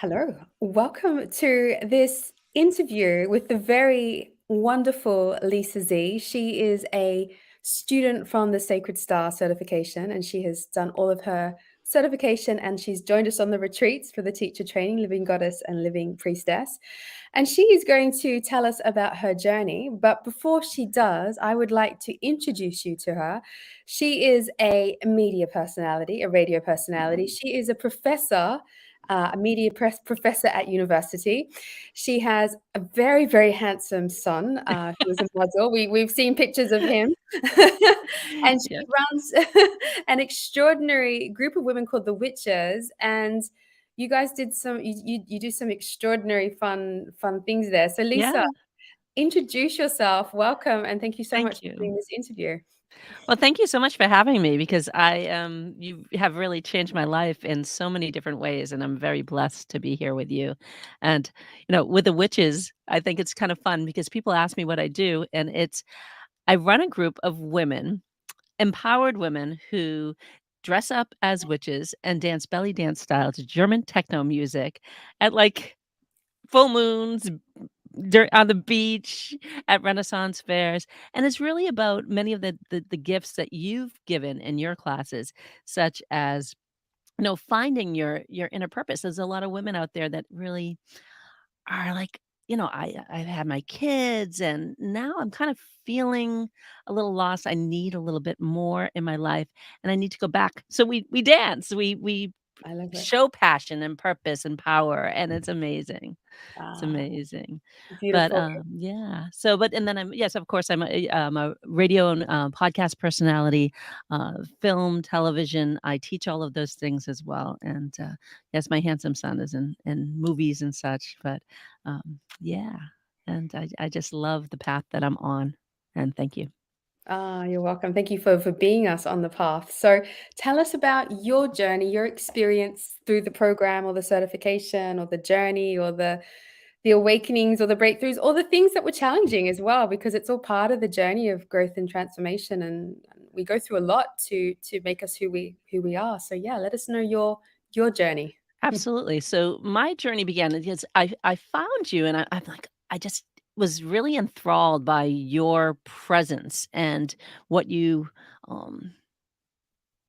Hello. Welcome to this interview with the very wonderful Lisa Z. She is a student from the Sacred Star certification, and she has done all of her certification, and she's joined us on the retreats for the teacher training, Living Goddess and Living Priestess. And she is going to tell us about her journey. But before she does, I would like to introduce you to her. She is a media personality, a radio personality. She is a professor, a media press professor at university. She has a very, very handsome son who is a model. We've seen pictures of him. And Yeah. she runs an extraordinary group of women called the Witches. And you guys did you do some extraordinary fun things there. So Lisa, Yeah. introduce yourself. Welcome, and thank you so much Thank for you. doing this interview. Well, thank you so much for having me because you have really changed my life in so many different ways, and I'm very blessed to be here with you. And, with the witches, I think it's kind of fun because people ask me what I do, and I run a group of women, empowered women who dress up as witches and dance belly dance style to German techno music at like full moons, on the beach, at Renaissance fairs, and it's really about many of the gifts that you've given in your classes, such as, finding your inner purpose. There's a lot of women out there that really are like, I've had my kids, and now I'm kind of feeling a little lost. I need a little bit more in my life, and I need to go back. So we dance, we I love it. show passion and purpose and power, and it's amazing. It's Ah, amazing. But, beautiful. yeah. So, but and then yes, of course, I'm a radio and, podcast personality, film, television. I teach all of those things as well, and, yes, my handsome son is in movies and such, but, yeah, and I just love the path that I'm on, and thank you. Ah, you're welcome. Thank you for being us on the path. So tell us about your journey, your experience through the program or the certification or the journey or the awakenings or the breakthroughs or the things that were challenging as well, because it's all part of the journey of growth and transformation. And we go through a lot to make us who we are. So yeah, let us know your journey. Absolutely. So my journey began because I found you and I'm like, I just was really enthralled by your presence and what um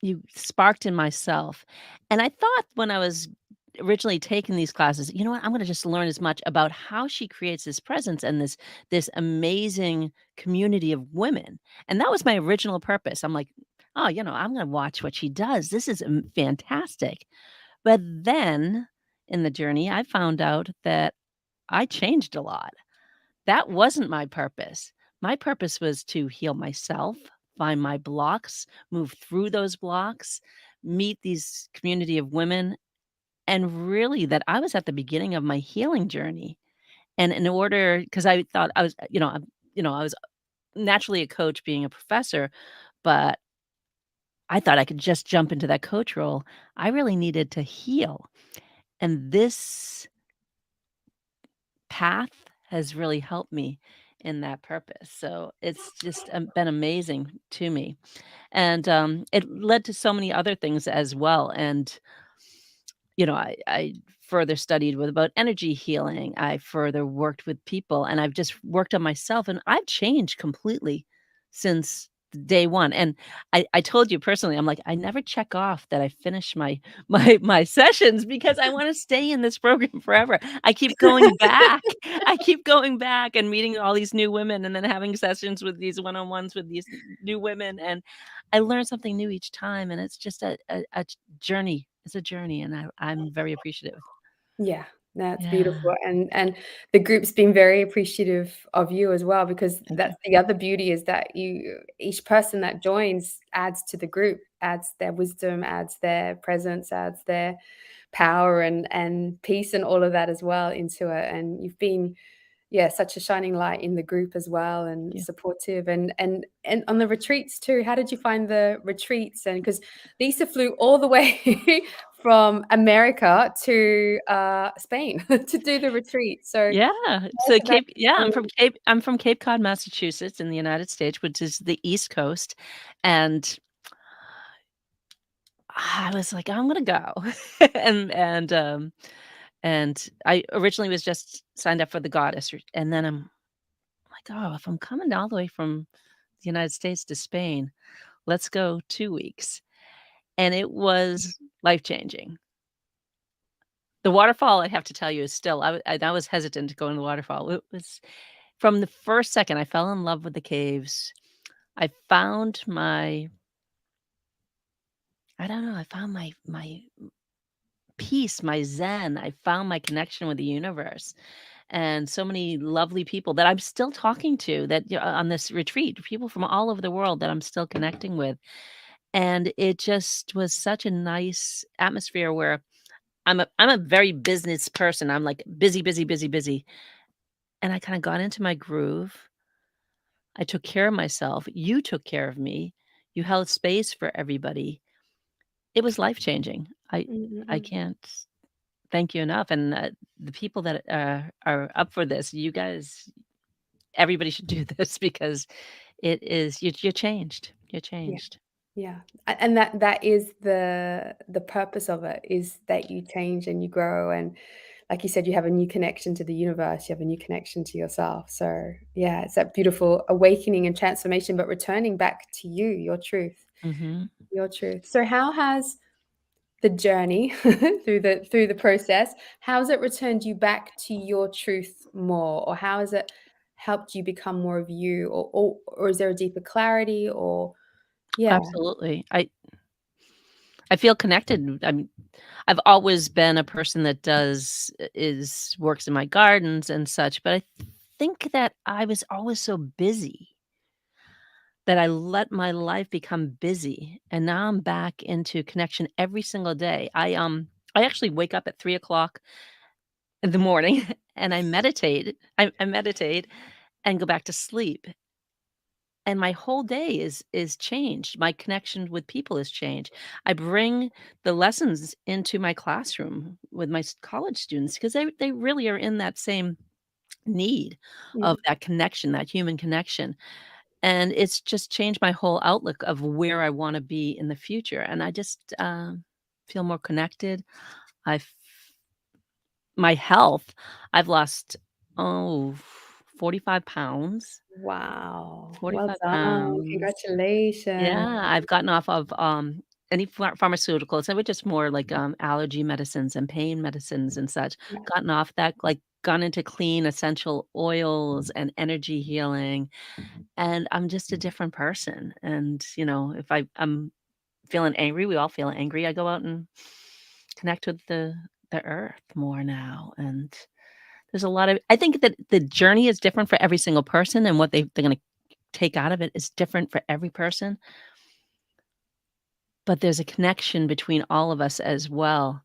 you sparked in myself. And I thought when I was originally taking these classes, you know what, I'm gonna just learn as much about how she creates this presence and this amazing community of women. And that was my original purpose. I'm like, oh, I'm gonna watch what she does. This is fantastic. But then in the journey, I found out that I changed a lot. That wasn't my purpose. My purpose was to heal myself, find my blocks, move through those blocks, meet these community of women, and really that I was at the beginning of my healing journey. And in order, because I thought I was, I was naturally a coach being a professor, but I thought I could just jump into that coach role. I really needed to heal. And this path has really helped me in that purpose. So it's just been amazing to me. And it led to so many other things as well. And, I further studied with about energy healing. I further worked with people and I've just worked on myself and I've changed completely since day one. And I told you personally, I'm like, I never check off that I finish my sessions because I want to stay in this program forever. I keep going back. I keep going back and meeting all these new women and then having sessions with these one-on-ones with these new women. And I learn something new each time. And it's just a journey. It's a journey. And I'm very appreciative. Yeah, that's Yeah. beautiful, and the group's been very appreciative of you as well, because Thank that's you. the other beauty is that each person that joins adds to the group, adds their wisdom, adds their presence, adds their power and peace and all of that as well into it, and you've been, yeah, such a shining light in the group as well and Thank you. supportive and on the retreats too. How did you find the retreats? And because Lisa flew all the way from America to Spain to do the retreat. So tell Yeah. us So about I'm from Cape Cod, Massachusetts in the United States, which is the East Coast. And I was like, I'm gonna go. and And I originally was just signed up for the Goddess, and then I'm like, "Oh, if I'm coming all the way from the United States to Spain, let's go 2 weeks." And it was life-changing. The waterfall, I have to tell you, is still I was hesitant to go in the waterfall. It was from the first second, I fell in love with the caves. I found my I don't know, I found my peace, my zen. I found my connection with the universe, and so many lovely people that I'm still talking to that on this retreat, people from all over the world that I'm still connecting with. And it just was such a nice atmosphere where I'm a very business person. I'm like busy, busy, busy, busy. And I kind of got into my groove. I took care of myself. You took care of me. You held space for everybody. It was life changing. I Mhm. can't thank you enough. And the people that are up for this, you guys, everybody should do this because it is you changed. You Yeah. changed. Yeah, and that is the purpose of it, is that you change and you grow, and like you said, you have a new connection to the universe, you have a new connection to yourself. So, yeah, it's that beautiful awakening and transformation, but returning back to you, your truth, Hmm. your truth. So how has the journey through the process, how has it returned you back to your truth more? Or how has it helped you become more of you? Or is there a deeper clarity or yeah. Absolutely. I feel connected. I've always been a person that does is works in my gardens and such, but I think that I was always so busy that I let my life become busy, and now I'm back into connection every single day. I actually wake up at 3 o'clock in the morning and I meditate. I meditate and go back to sleep. And my whole day is changed. My connection with people is changed. I bring the lessons into my classroom with my college students because they really are in that same need of Mm, that connection, that human connection. And it's just changed my whole outlook of where I want to be in the future. And I just feel more connected. I f- my health, I've lost oh 45 pounds. wow, well 45 done, pounds. congratulations. Yeah, I've gotten off of, any pharmaceuticals. They were just more like, allergy medicines and pain medicines and such. Yeah, Gotten off that, like, gone into clean essential oils and energy healing, and I'm just a different person, and, if I'm feeling angry, we all feel angry, I go out and connect with the earth more now, and there's a lot of I think that the journey is different for every single person, and what they're gonna take out of it is different for every person. But there's a connection between all of us as well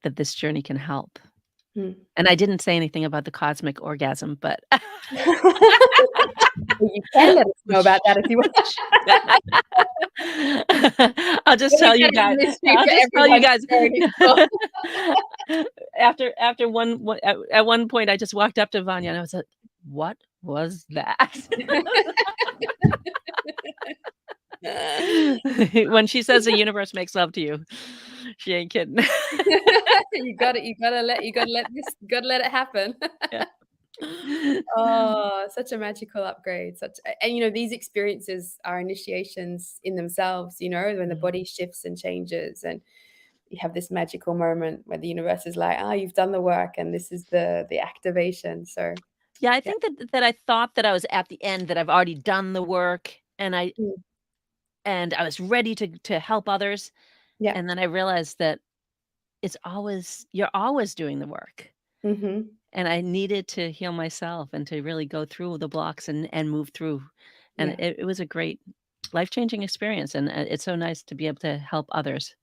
that this journey can help. mm. And I didn't say anything about the cosmic orgasm, but Well, you can let us know about Whoosh. that if you want. I'll just We'll tell leave you that as a guys mystery I'll for just tell you everyone to guys. go and explore. After one at one point, I just walked up to Vanya and I was like, "What was that?" When she says the universe makes love to you, she ain't kidding. You gotta let it happen. Yeah. Oh, such a magical upgrade, and, these experiences are initiations in themselves, when the Mhm. body shifts and changes, and you have this magical moment where the universe is like, "Ah, you've done the work, and this is the activation." So, Yeah, I yeah. think that I thought that I was at the end, that I've already done the work, Mm, and I was ready to help others, yeah. and then I realized that you're always doing the work, Mhm. and I needed to heal myself and to really go through the blocks and move through, and Yeah. it was a great life-changing experience, and, it's so nice to be able to help others,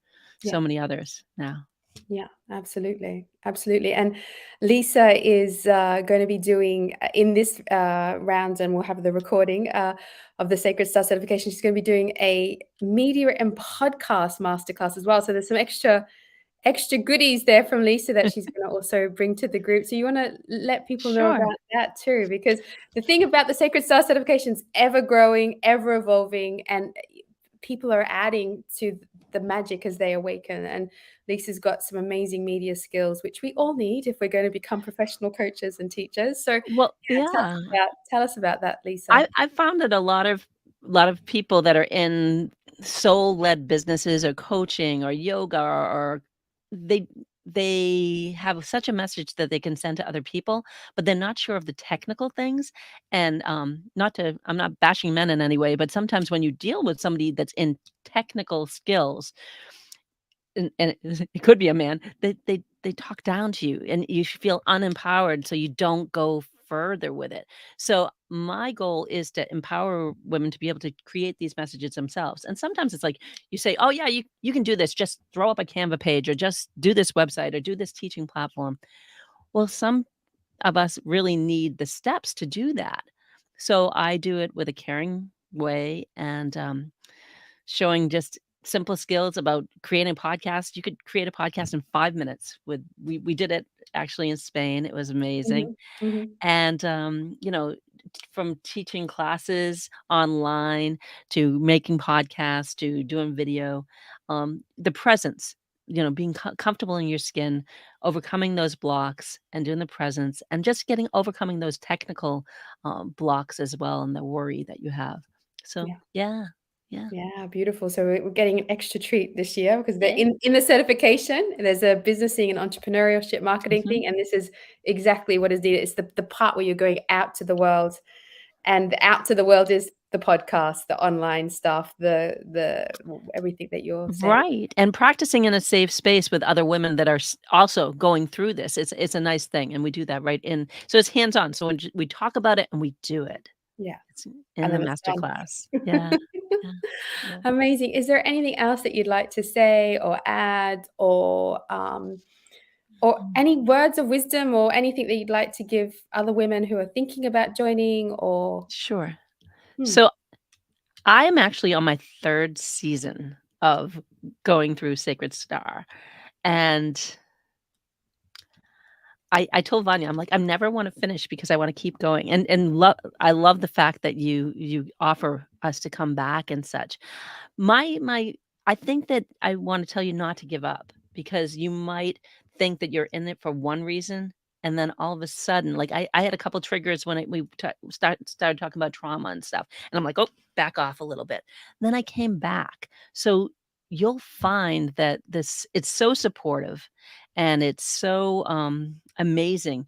Yeah. so many others now. Yeah, absolutely, absolutely. And Lisa is going to be doing in this round, and we'll have the recording of the Sacred Star certification. She's going to be doing a media and podcast masterclass as well. So there's some extra goodies there from Lisa that she's going to also bring to the group. So you want to let people know Sure. about that too, because the thing about the Sacred Star certification is ever growing, ever evolving, and people are adding to the magic as they awaken. And Lisa's got some amazing media skills, which we all need if we're going to become professional coaches and teachers. So Well, yeah, yeah. tell us about that, Lisa. I found that a lot of people that are in soul-led businesses or coaching or yoga or they they have such a message that they can send to other people, but they're not sure of the technical things, and, not to I'm not bashing men in any way, but sometimes when you deal with somebody that's in technical skills, and it could be a man, they talk down to you, and you feel unempowered, so you don't go further with it. So, my goal is to empower women to be able to create these messages themselves, and sometimes it's like, you say, "Oh, yeah, you can do this, just throw up a Canva page or just do this website or do this teaching platform." Well, some of us really need the steps to do that. So, I do it with a caring way and, showing just simple skills about creating a podcast. You could create a podcast in 5 minutes with we did it actually in Spain. It was amazing. Mhm, mhm. And, from teaching classes online to making podcasts to doing video, the presence, being comfortable in your skin, overcoming those blocks and doing the presence and just overcoming those technical blocks as well and the worry that you have. So, Yeah. yeah. Yeah. Yeah, beautiful. So we're getting an extra treat this year because Yeah. in the certification, there's a businessing and entrepreneurship marketing Mhm. thing, and this is exactly what is needed. It's the part where you're going out to the world, and the out to the world is the podcast, the online stuff, the everything that you're saying. Right, and practicing in a safe space with other women that are also going through this, it's a nice thing, and we do that right in so it's hands-on, so we talk about it and we do it. Yeah, It's and in the then it's master done. class. Yeah, yeah, yeah. Amazing. Is there anything else that you'd like to say or add or Mhm. any words of wisdom or anything that you'd like to give other women who are thinking about joining or Sure. hmm, So, I am actually on my 3rd season of going through Sacred Star, and I told Vanya, I'm like, "I never wanna finish because I wanna keep going," and I love the fact that you offer us to come back and such. My I think that I wanna tell you not to give up because you might think that you're in it for one reason, and then all of a sudden, like, I had a couple triggers when we started talking about trauma and stuff, and I'm like, "Oh, back off a little bit." Then I came back. So, you'll find that this it's so supportive, and it's so, amazing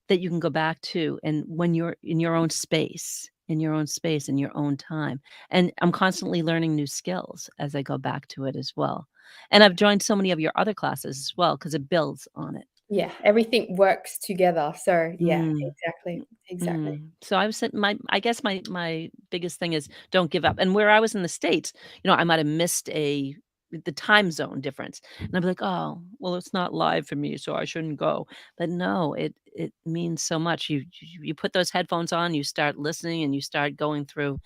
that you can go back to and when you're in your own space, in your own time, and I'm constantly learning new skills as I go back to it as well, and I've joined so many of your other classes as well because it builds on it. yeah, everything works together. So yeah, Mm. exactly. Mm, Exactly. So I was saying I guess my biggest thing is don't give up, and where I was in the States, I might have missed the time zone difference, and I'd be like, "Oh, well, it's not live for me, so I shouldn't go." But no, it means so much. You put those headphones on, you start listening, and you start going through,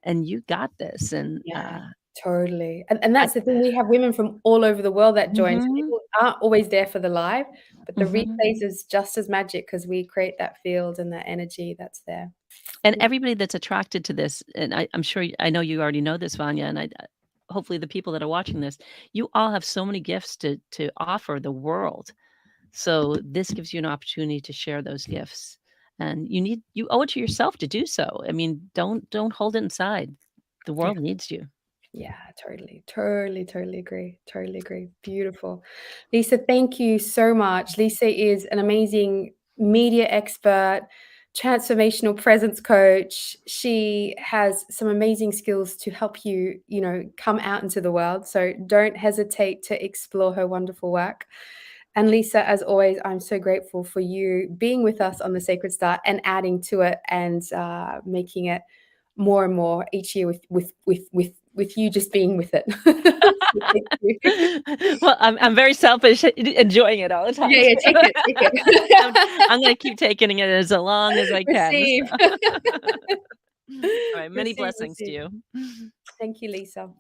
and you got this, and, Yeah, totally. And I that's the thing, we have women from all over the world that join, so Mhm, people aren't always there for the live, but the mhm. replays is just as magic because we create that field and that energy that's there. And Yeah, everybody that's attracted to this, and I'm sure I know you already know this, Vanya, and hopefully the people that are watching this, you all have so many gifts to offer the world. So this gives you an opportunity to share those gifts, and you owe it to yourself to do so. I mean, don't hold it inside. The yeah. world needs you. Yeah, totally, totally, totally agree. Totally agree. Beautiful. Lisa, thank you so much. Lisa is an amazing media expert, transformational presence coach. She has some amazing skills to help you, come out into the world. So don't hesitate to explore her wonderful work. And Lisa, as always, I'm so grateful for you being with us on the Sacred Start and adding to it and making it more and more each year with you just being with it. So thank you. Well, I'm very selfish, enjoying it all the time. Yeah, yeah, take it, take I'm it. I'm gonna keep taking it as long as I can. So Receive. all right, many Receive, blessings to receive. you. Thank you, Lisa.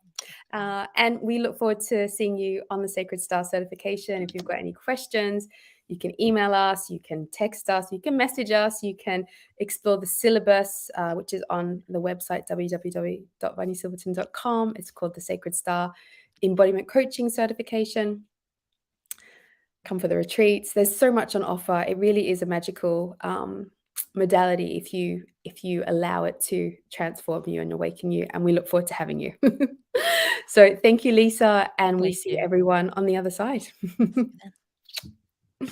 And we look forward to seeing you on the Sacred Star certification. If you've got any questions, you can email us, you can text us, you can message us, you can explore the syllabus, which is on the website www.vanyasilverton.com. It's called The Sacred Star. embodiment coaching certification. Come for the retreats. There's so much on offer. It really is a magical modality if you allow it to transform you and awaken you. And we look forward to having you. So thank you, Lisa, and we Thank see you. everyone on the other side. See you then.